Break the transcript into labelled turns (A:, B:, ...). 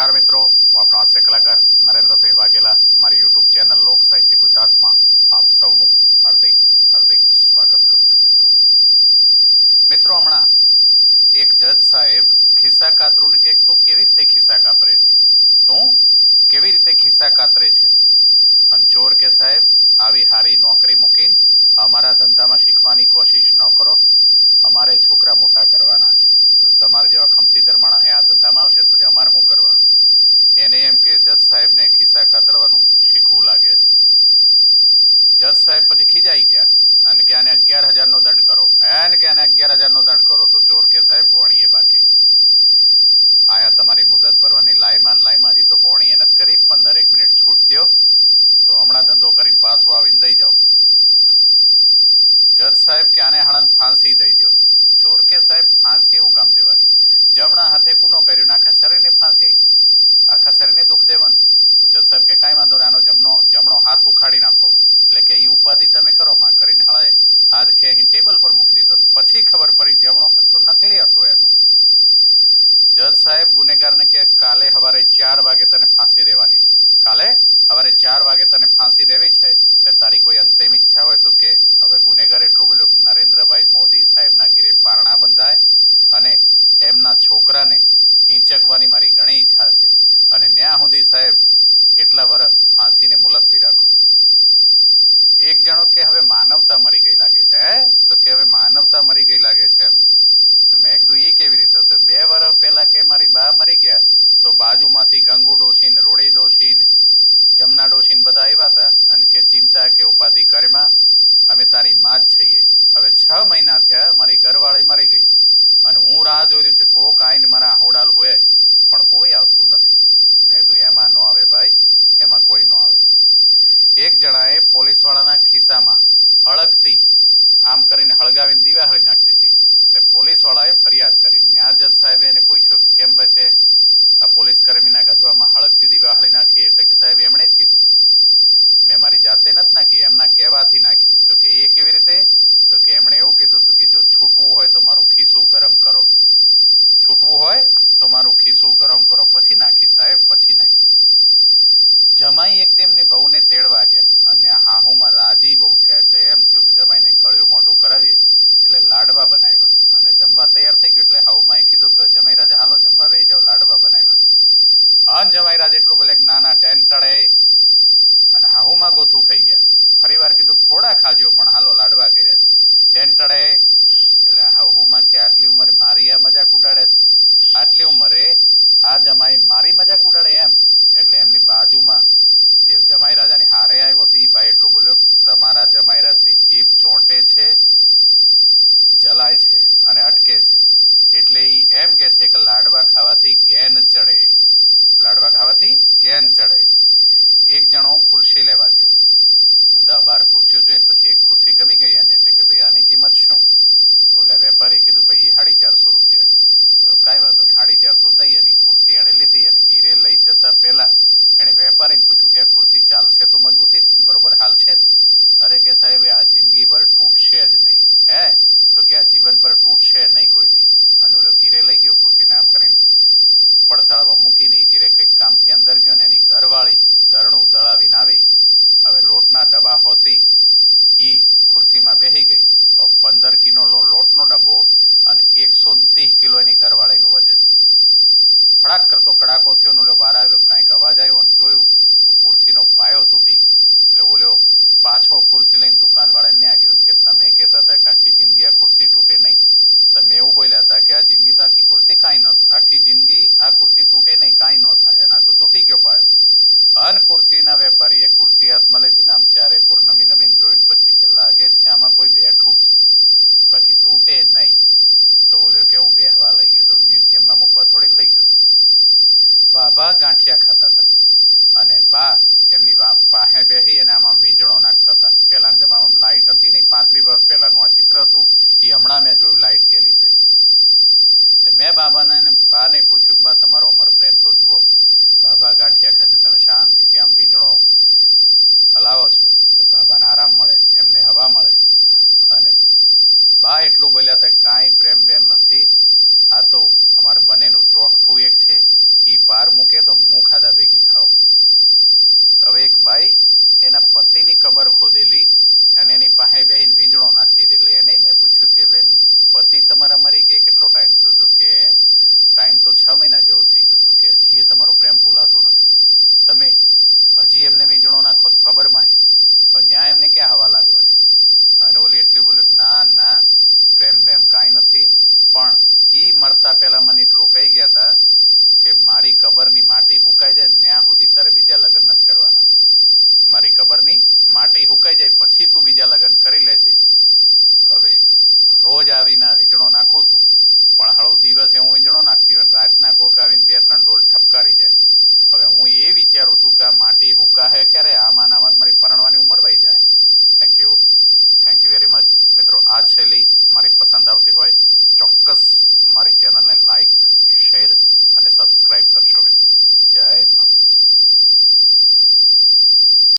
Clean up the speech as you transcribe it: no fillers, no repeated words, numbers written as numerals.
A: નમસ્કાર મિત્રો, હું આપણો હાસ્ય કલાકાર નરેન્દ્રસિંહ વાઘેલા મારી યુટ્યુબ ચેનલ લોક સાહિત્ય ગુજરાતમાં આપ સૌનું હાર્દિક હાર્દિક સ્વાગત કરું છું. મિત્રો હમણાં એક જજ સાહેબ ખિસ્સા કાતરુંને કે તું કેવી રીતે ખિસ્સા કાતરે છે, તું કેવી રીતે ખિસ્સા કાતરે છે. અને ચોર કે સાહેબ આવી હારી નોકરી મૂકીને અમારા ધંધામાં શીખવાની કોશિશ ન કરો, અમારે છોકરા મોટા કરવાના છે. તમારે જેવા ખમતીધર માણસ આ ધંધામાં આવશે પછી અમારે શું કરવાનું. એને એમ કે જજ સાહેબને ખિસ્સા કાતરવાનું શીખવું લાગે છે. જજ સાહેબ પછી ખીજાઈ ગયા અને કે આને 11,000 દંડ કરો, એને કે આને 11,000 દંડ કરો. તો ચોર કે સાહેબ બોણીએ બાકી છે, આયા તમારી મુદત ભરવાની લાઈમાં હજી તો બોણીએ નથી કરી, 15 મિનિટ છૂટ દો તો હમણાં ધંધો કરીને પાછો આવીને દઈ જાઓ. જજ સાહેબ કે આને હાળાને ફાંસી દઈ દો. ચોર કે સાહેબ ફાંસી શું કામ દેવાની, જમણા હાથે ગુનો કર્યો ને આખા શરીરને ફાંસી, આખા શરીરને દુઃખ દેવાનું. જજ સાહેબ કે કાંઈ વાંધો નહીં, આનો જમણો હાથ ઉખાડી નાખો. એટલે કે એ ઉપાધિ તમે કરો માં કરીને હાળે હાથ ખેહીને ટેબલ પર મૂકી દીધો. પછી ખબર પડી જમણો હાથ તો નકલી હતો એનો. જજ સાહેબ ગુનેગારને કે કાલે સવારે 4 વાગે તને ફાંસી દેવાની છે, કાલે સવારે 4 વાગે તને ફાંસી દેવી છે. એટલે તારી કોઈ અંતિમ ઈચ્છા હોય તો કે. હવે ગુનેગાર એટલું બોલ્યો, નરેન્દ્રભાઈ મોદી સાહેબના ઘીરે પારણા બંધાય અને એમના છોકરાને હિંચકવાની મારી ઘણી ઈચ્છા છે અને ન્યા સુધી સાહેબ એટલા વર્ષ ફાંસીને મુલતવી રાખો. એક જણો કે હવે માનવતા મરી ગઈ લાગે છે. તો કે હવે માનવતા મરી ગઈ લાગે છે એમ. મેં કીધું એ કેવી રીતે? તો 2 વર્ષ પહેલા કે મારી બા મરી ગયા તો બાજુમાંથી ગંગુ ડોશીને, રોડી ડોશીને, જમના ડોશીને બધા આવ્યા હતા અને કે ચિંતા કે ઉપાધિ કરમાં, અમે તારી માં જ છીએ. હવે 6 મહિના થયા મારી ઘરવાળી મરી ગઈ અને હું રાહ જોઈ રહ્યો છું કોક આવીને મારા હોડાલ હોય, પણ કોઈ આવતું નથી. મેં કીધું એમાં ન આવે ભાઈ, એમાં કોઈ ન આવે. એક જણાએ પોલીસવાળાના ખિસ્સામાં હળગતી આમ કરીને હળગાવીને દિવાળી નાખી દીધી. એટલે પોલીસવાળાએ ફરિયાદ કરી. ન્યા જજ સાહેબે એને પૂછ્યું કે કેમ ભાઈ તે આ પોલીસ કર્મીના ગજવામાં હળગતી દિવાળી નાખી? એટલે કે સાહેબ એમણે જ કીધું હતું, મેં મારી જાતે નથી નાખી, એમના કહેવાથી નાખી. તો કે એ કેવી રીતે? તો કે એમણે એવું કીધું હતું કે જો છૂટવું હોય તો મારું ખિસ્સું ગરમ કરો, છૂટવું હોય તો મારું ખિસ્સું ગરમ કરો, પછી નાખી સાહેબ, પછી નાખી. જમાઈ એક તેમની વહુને તેડવા ગયા અને હાહુમાં રાજી બહુ થયા. એટલે એમ થયું કે જમાઈને ગળ્યું મોઢું કરાવીએ એટલે લાડવા બનાવ્યા અને જમવા તૈયાર થઈ ગયું. એટલે હાહુમાં એ કીધું કે જમાઈ રાજા હાલો જમવા બેસી જાઓ, લાડવા બનાવ્યા. અન જમાઈ રાજ એટલું બોલે કે ના ના ટેન્ટડે, અને હાહુમાં ગોથું ખાઈ ગયા. ફરી વાર કીધું થોડા ખાજો પણ હાલો લાડવા કર્યા ટેન્ટડે. એટલે હાહુમાં કે આટલી ઉંમરે મારી આ મજાક ઉડાડે, આટલી ઉંમરે આ જમાઈ મારી મજાક ઉડાડે એમ. એટલે એમની બાજુમાં જે જમાઈ રાજાની હારે આવ્યો તો એ ભાઈ એટલું બોલ્યો, તમારા જમાઈ રાજની જીભ ચોંટે છે, જલાય છે અને અટકે છે. એટલે એ એમ કે છે કે લાડવા ખાવાથી ગેન ચડે, લાડવા ખાવાથી ગેન ચડે. એક જણો ખુરશી લેવા ગયો, 10-12 ખુરશીઓ જોઈને પછી એક ખુરશી ગમી ગઈ એને. એટલે કે ભાઈ આની કિંમત શું? તો એટલે વેપારીએ કીધું ભાઈ એ 450 રૂપિયા. તો કાંઈ વાંધો નહીં, 450 દઈ અને ખુરશી એણે લીધી અને ઘીરે લઈ જતા પહેલા એણે વેપારીને પૂછ્યું કે આ ખુરશી ચાલશે તો મજબૂતીથી ને, બરોબર હાલશે ને? અરે કે સાહેબ આ જિંદગીભર તૂટશે જ નહીં. હે? તો કે આ જીવનભર તૂટશે નહીં કોઈ દી. અને ઓલો ઘીરે લઈ ગયો ખુરશીને આમ કરીને પડસાળામાં મૂકીને એ ઘીરે કંઈક કામથી અંદર ગયો ને એની ઘરવાળી દરણું દળાવીને આવી. હવે લોટના ડબ્બા હોતી એ ખુરશીમાં બેસી ગઈ. 15 કિલોનો લોટનો ડબ્બો અને 130 કિલો એની ઘરવાળીનું વજન. ફડાક કરતો કડાકો થયો ને ઓલો બહાર આવ્યો, કાંઈક અવાજ આવ્યો અને જોયું તો ખુરશીનો પાયો તૂટી ગયો. એટલે ઓલો પાછો ખુરશી લઈને દુકાનવાળાને ત્યાં ગયો કે તમે કહેતા હતા કે આખી જિંદગી આ ખુરશી તૂટે નહીં, તમે એવું બોલ્યા હતા કે આ જિંદગી તો આખી ખુરશી કાંઈ ન, આખી જિંદગી આ ખુરશી તૂટે નહીં, કાંઈ ન થાય, અને આ તો તૂટી ગયો પાયો. અન ખુરશીના વેપારીએ ખુરશી હાથમાં લીધી ને આમ ચારે કોર નમીને જોઈને પછી કે લાગે છે આમાં કોઈ બેઠું છે, બાકી તૂટે નહીં. તો ઓલ્યો કે હું બેહવા લઈ ગયો તો મ્યુઝિયમમાં મૂકવા થોડી લઈ ગયો હતો. ભાભા ગાંઠિયા ખાતા હતા અને બા એમની પાસે બેસી અને આમાં વીંજણો નાખતા હતા. પહેલાના જમાનામાં લાઇટ હતી નહીં, 35 વર્ષ પહેલાનું આ ચિત્ર હતું. એ હમણાં મેં જોયું લાઇટ ગયેલી તે. એટલે મેં બાબાને પ્રેમ ભૂલાતો નથી. તમે